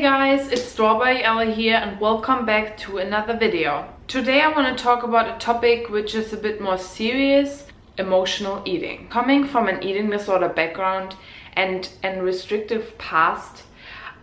Hey guys, it's Strawberry Elli here and welcome back to another video. Today I want to talk about a topic which is a bit more serious: emotional eating. Coming from an eating disorder background and restrictive past,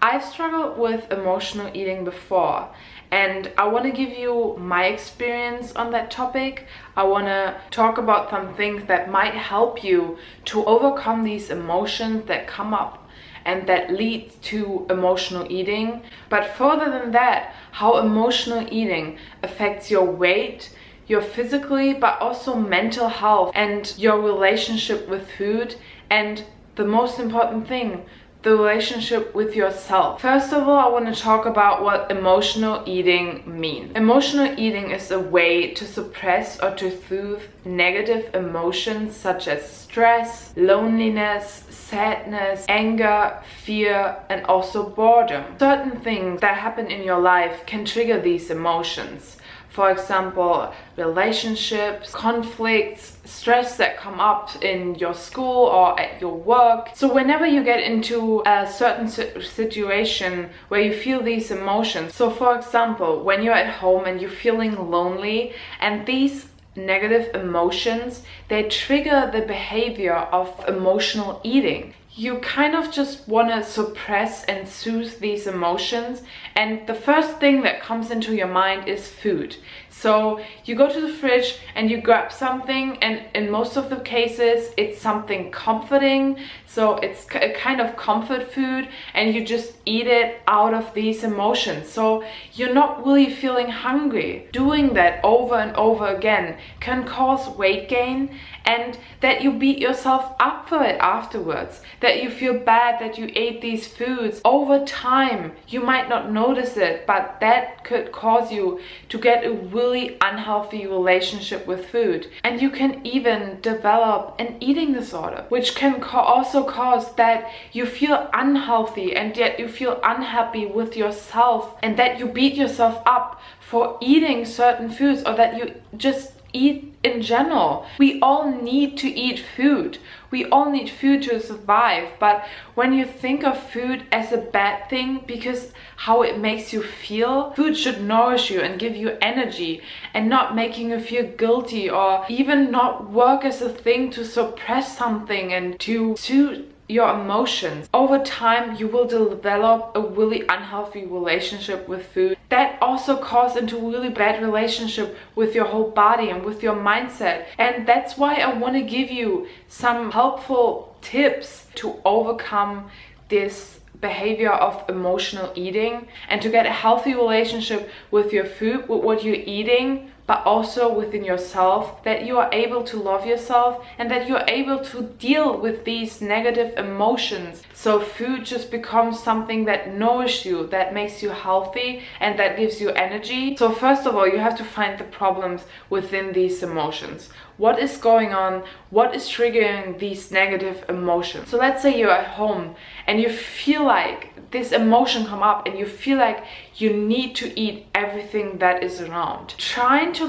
I've struggled with emotional eating before, and I want to give you my experience on that topic. I want to talk about some things that might help you to overcome these emotions that come up and that leads to emotional eating. But further than that, how emotional eating affects your weight, your physically but also mental health, and your relationship with food, and the most important thing, the relationship with yourself. First of all, I want to talk about what emotional eating means. Emotional eating is a way to suppress or to soothe negative emotions such as stress, loneliness, sadness, anger, fear, and also boredom. Certain things that happen in your life can trigger these emotions. For example, relationships, conflicts, stress that come up in your school or at your work. So whenever you get into a certain situation where you feel these emotions, so for example, when you're at home and you're feeling lonely, and these negative emotions, they trigger the behavior of emotional eating. You kind of just want to suppress and soothe these emotions, and the first thing that comes into your mind is food. So you go to the fridge and you grab something, and in most of the cases it's something comforting, so it's a kind of comfort food, and you just eat it out of these emotions. So you're not really feeling hungry. Doing that over and over again can cause weight gain, and that you beat yourself up for it afterwards, that you feel bad that you ate these foods. Over time, you might not notice it, but that could cause you to get a really unhealthy relationship with food. And you can even develop an eating disorder, which can also cause that you feel unhealthy and yet you feel unhappy with yourself, and that you beat yourself up for eating certain foods, or that you just eat in general. We all need to eat food. We all need food to survive. But when you think of food as a bad thing because how it makes you feel, food should nourish you and give you energy, and not making you feel guilty, or even not work as a thing to suppress something and to soothe your emotions. Over time, you will develop a really unhealthy relationship with food that also causes into a really bad relationship with your whole body and with your mindset. And that's why I want to give you some helpful tips to overcome this behavior of emotional eating and to get a healthy relationship with your food, with what you're eating, but also within yourself, that you are able to love yourself and that you're able to deal with these negative emotions. So food just becomes something that nourishes you, that makes you healthy, and that gives you energy. So first of all, you have to find the problems within these emotions. What is going on? What is triggering these negative emotions? So let's say you're at home and you feel like this emotion come up and you feel like you need to eat everything that is around. Trying to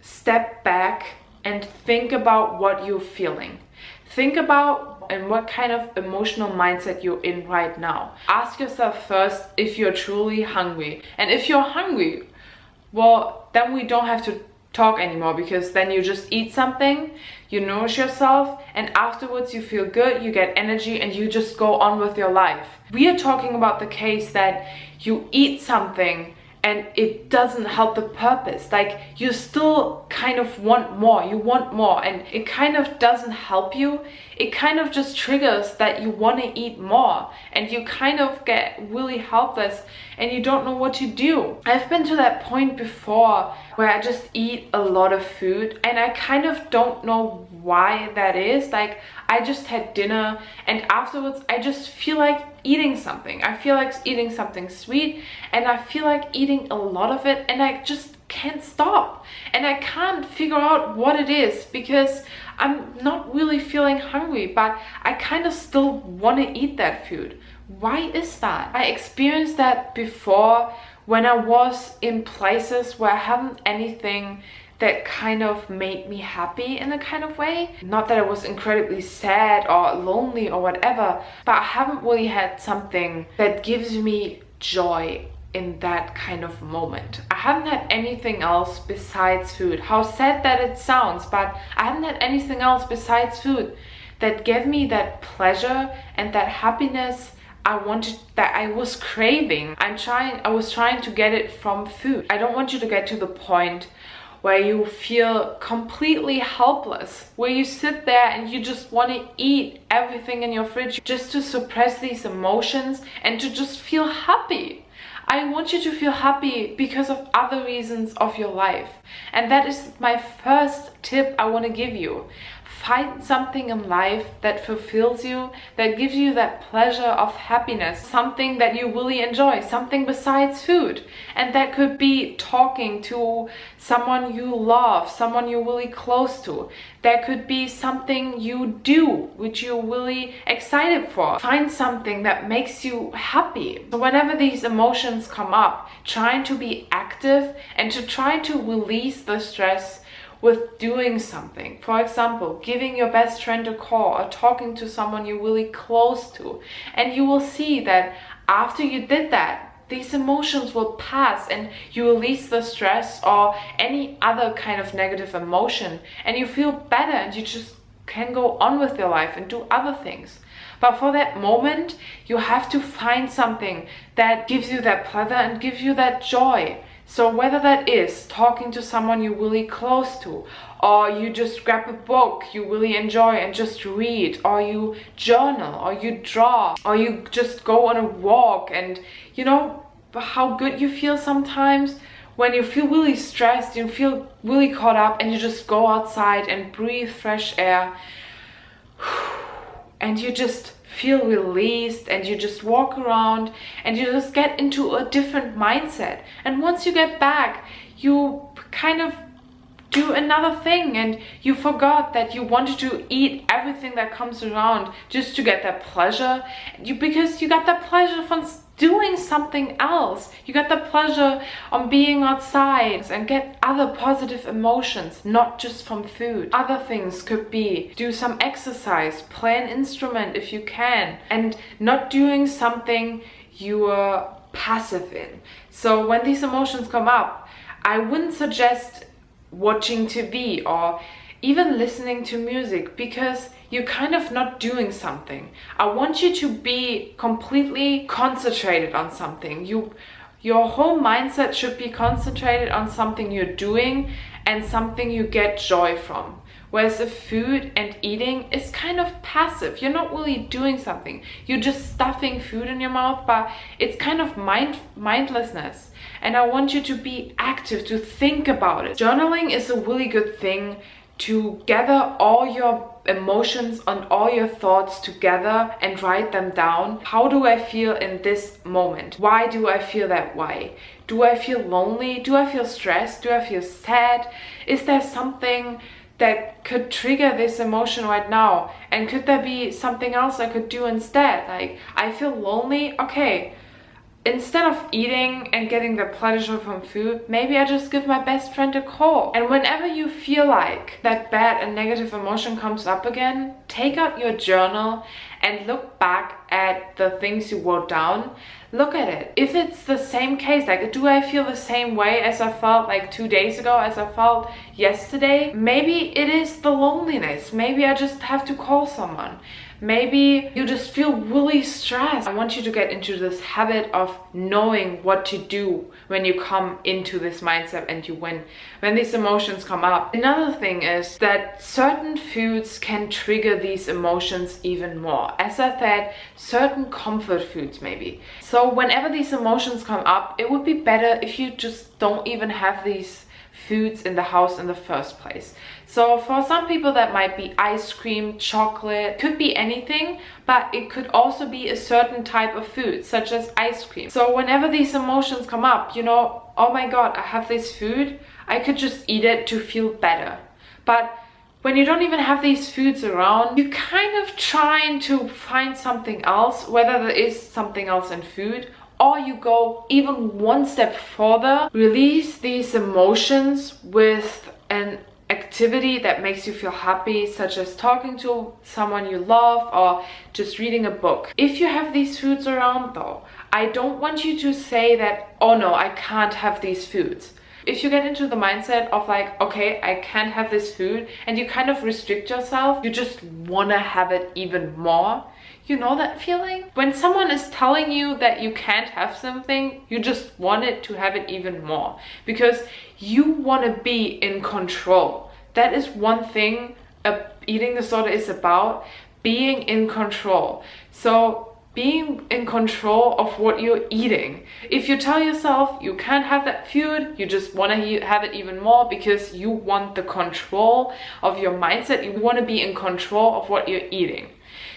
step back and think about what you're feeling. Think about and what kind of emotional mindset you're in right now. Ask yourself first if you're truly hungry. And if you're hungry, well, then we don't have to talk anymore, because then you just eat something, you nourish yourself, and afterwards you feel good, you get energy, and you just go on with your life. We are talking about the case that you eat something and it doesn't help the purpose. Like, you still kind of want more, and it kind of doesn't help you. It kind of just triggers that you want to eat more, and you kind of get really helpless and you don't know what to do. I've been to that point before where I just eat a lot of food and I kind of don't know why that is. Like, I just had dinner and afterwards I just feel like eating something. I feel like eating something sweet, and I feel like eating a lot of it, and I just can't stop. And I can't figure out what it is, because I'm not really feeling hungry, but I kind of still want to eat that food. Why is that? I experienced that before when I was in places where I haven't anything that kind of made me happy in a kind of way. Not that I was incredibly sad or lonely or whatever, but I haven't really had something that gives me joy in that kind of moment. I haven't had anything else besides food. How sad that it sounds, but I haven't had anything else besides food that gave me that pleasure and that happiness that I was craving. I was trying to get it from food. I don't want you to get to the point where you feel completely helpless, where you sit there and you just want to eat everything in your fridge just to suppress these emotions and to just feel happy. I want you to feel happy because of other reasons of your life. And that is my first tip I want to give you. Find something in life that fulfills you, that gives you that pleasure of happiness, something that you really enjoy, something besides food. And that could be talking to someone you love, someone you're really close to. That could be something you do, which you're really excited for. Find something that makes you happy. So whenever these emotions come up, trying to be active and to try to release the stress with doing something. For example, giving your best friend a call or talking to someone you're really close to. And you will see that after you did that, these emotions will pass and you release the stress or any other kind of negative emotion and you feel better and you just can go on with your life and do other things. But for that moment, you have to find something that gives you that pleasure and gives you that joy. So whether that is talking to someone you're really close to, or you just grab a book you really enjoy and just read, or you journal, or you draw, or you just go on a walk, and you know how good you feel sometimes when you feel really stressed, you feel really caught up, and you just go outside and breathe fresh air and you just feel released and you just walk around and you just get into a different mindset. And once you get back, you kind of do another thing and you forgot that you wanted to eat everything that comes around just to get that pleasure. Because you got that pleasure from doing something else. You got the pleasure on being outside and get other positive emotions, not just from food. Other things could be do some exercise, play an instrument if you can, and not doing something you are passive in. So when these emotions come up, I wouldn't suggest watching TV or even listening to music, because you're kind of not doing something. I want you to be completely concentrated on something. Your whole mindset should be concentrated on something you're doing and something you get joy from. Whereas the food and eating is kind of passive. You're not really doing something. You're just stuffing food in your mouth, but it's kind of mindlessness. And I want you to be active, to think about it. Journaling is a really good thing to gather all your emotions and all your thoughts together and write them down. How do I feel in this moment? Why do I feel that way? Do I feel lonely? Do I feel stressed? Do I feel sad? Is there something that could trigger this emotion right now? And could there be something else I could do instead? Like, I feel lonely. Okay, instead of eating and getting the pleasure from food, maybe I just give my best friend a call. And whenever you feel like that bad and negative emotion comes up again, take out your journal and look back at the things you wrote down. Look at it. If it's the same case, like, do I feel the same way as I felt like 2 days ago, as I felt yesterday? Maybe it is the loneliness. Maybe I just have to call someone. Maybe you just feel really stressed. I want you to get into this habit of knowing what to do when you come into this mindset and when these emotions come up. Another thing is that certain foods can trigger these emotions even more. As I said, certain comfort foods maybe. So whenever these emotions come up, it would be better if you just don't even have these foods in the house in the first place. So for some people that might be ice cream, chocolate, could be anything, but it could also be a certain type of food, such as ice cream. So whenever these emotions come up, you know, oh my god, I have this food, I could just eat it to feel better. But when you don't even have these foods around, you're kind of trying to find something else, whether there is something else in food, or you go even one step further, release these emotions with an activity that makes you feel happy, such as talking to someone you love or just reading a book. If you have these foods around though, I don't want you to say that, oh no, I can't have these foods. If you get into the mindset of like, okay, I can't have this food, and you kind of restrict yourself, you just want to have it even more. You know that feeling? When someone is telling you that you can't have something, you just want it to have it even more because you want to be in control. That is one thing a eating disorder is about, being in control. So being in control of what you're eating. If you tell yourself you can't have that food, you just want to have it even more because you want the control of your mindset. You want to be in control of what you're eating.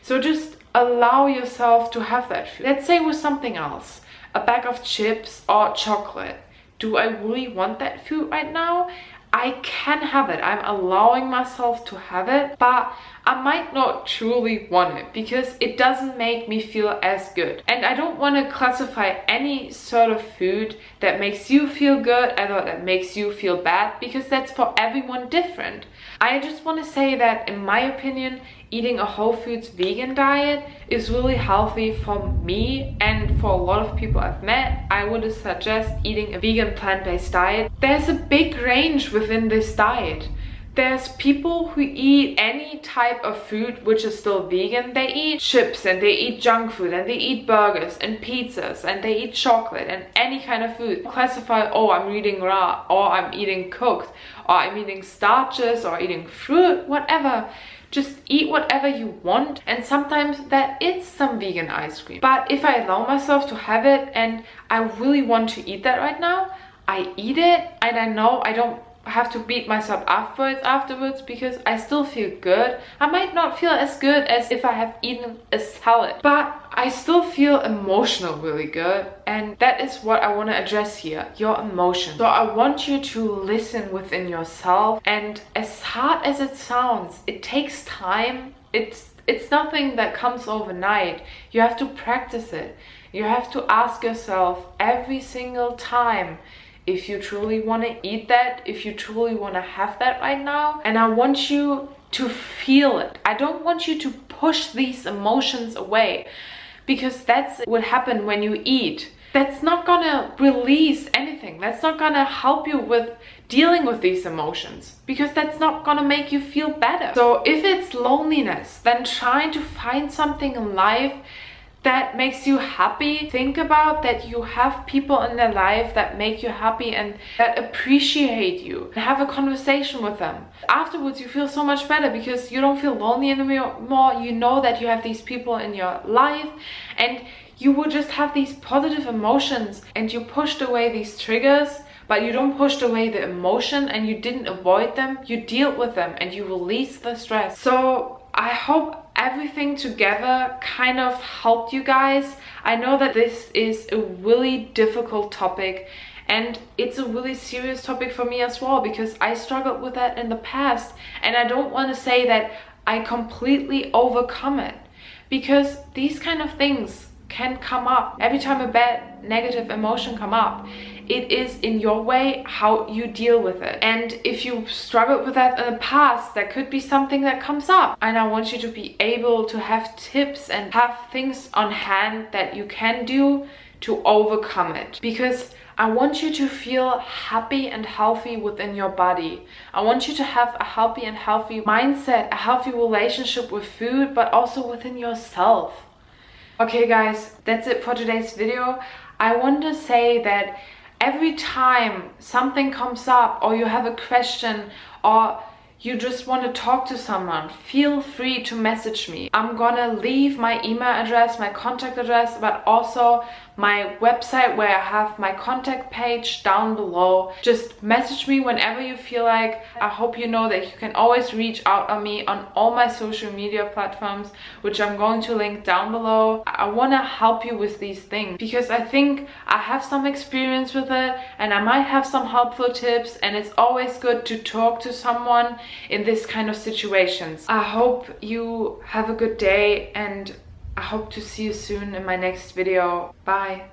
So just allow yourself to have that food. Let's say with something else, a bag of chips or chocolate. Do I really want that food right now? I can have it. I'm allowing myself to have it, but I might not truly want it because it doesn't make me feel as good. And I don't want to classify any sort of food that makes you feel good or that makes you feel bad because that's for everyone different. I just want to say that in my opinion, eating a whole foods vegan diet is really healthy for me and for a lot of people I've met. I would suggest eating a vegan plant-based diet. There's a big range within this diet. There's people who eat any type of food which is still vegan. They eat chips and they eat junk food and they eat burgers and pizzas and they eat chocolate and any kind of food. Classify, oh, I'm eating raw or I'm eating cooked or I'm eating starches or eating fruit, whatever. Just eat whatever you want, and sometimes that is some vegan ice cream. But if I allow myself to have it and I really want to eat that right now, I eat it, and I know I don't have to beat myself afterwards because I still feel good. I might not feel as good as if I have eaten a salad, but I still feel emotional really good, and that is what I want to address here, your emotions. So I want you to listen within yourself, and as hard as it sounds, it takes time. It's nothing that comes overnight. You have to practice it. You have to ask yourself every single time if you truly want to eat that, if you truly want to have that right now. And I want you to feel it. I don't want you to push these emotions away because that's what happens when you eat. That's not gonna release anything. That's not gonna help you with dealing with these emotions because that's not gonna make you feel better. So if it's loneliness, then try to find something in life that makes you happy. Think about that you have people in their life that make you happy and that appreciate you. Have a conversation with them. Afterwards, you feel so much better because you don't feel lonely anymore. You know that you have these people in your life and you will just have these positive emotions, and you pushed away these triggers, but you don't push away the emotion and you didn't avoid them. You dealt with them and you release the stress. So I hope everything together kind of helped you guys. I know that this is a really difficult topic and it's a really serious topic for me as well because I struggled with that in the past, and I don't want to say that I completely overcome it because these kind of things can come up. Every time a bad negative emotion come up, it is in your way how you deal with it. And if you struggled with that in the past, that could be something that comes up. And I want you to be able to have tips and have things on hand that you can do to overcome it. Because I want you to feel happy and healthy within your body. I want you to have a healthy and healthy mindset, a healthy relationship with food, but also within yourself. Okay guys, that's it for today's video. I want to say that every time something comes up or you have a question or you just want to talk to someone, feel free to message me. I'm gonna leave my email address, my contact address, but also my website where I have my contact page down below. Just message me whenever you feel like. I hope you know that you can always reach out on me on all my social media platforms, which I'm going to link down below. I want to help you with these things because I think I have some experience with it and I might have some helpful tips, and it's always good to talk to someone in this kind of situations. I hope you have a good day and I hope to see you soon in my next video. Bye.